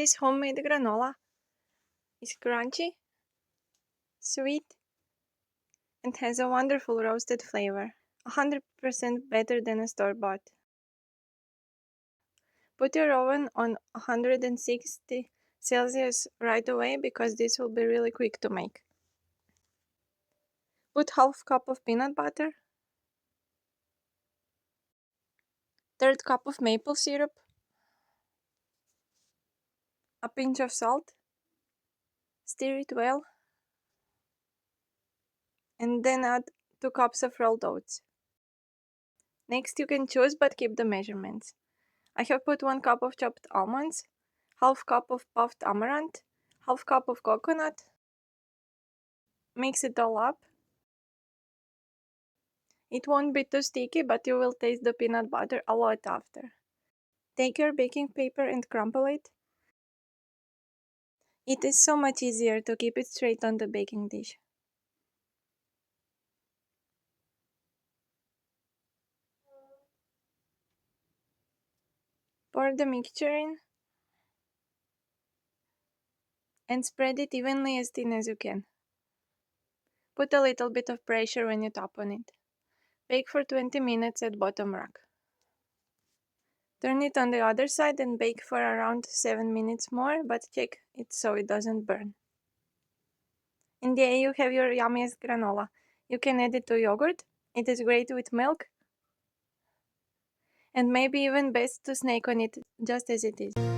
This homemade granola is crunchy, sweet, and has a wonderful roasted flavor, 100% better than a store-bought. Put your oven on 160 Celsius right away because this will be really quick to make. Put half cup of peanut butter, third cup of maple syrup, a pinch of salt, stir it well, and then add 2 cups of rolled oats. Next you can choose but keep the measurements. I have put 1 cup of chopped almonds, half cup of puffed amaranth, half cup of coconut. Mix it all up. It won't be too sticky, but you will taste the peanut butter a lot after. Take your baking paper and crumple it. It is so much easier to keep it straight on the baking dish. Pour the mixture in and spread it evenly as thin as you can. Put a little bit of pressure when you tap on it. Bake for 20 minutes at bottom rack. Turn it on the other side and bake for around 7 minutes more, but check it so it doesn't burn. In the end you have your yummiest granola. You can add it to yogurt. It is great with milk. And maybe even best to snack on it just as it is.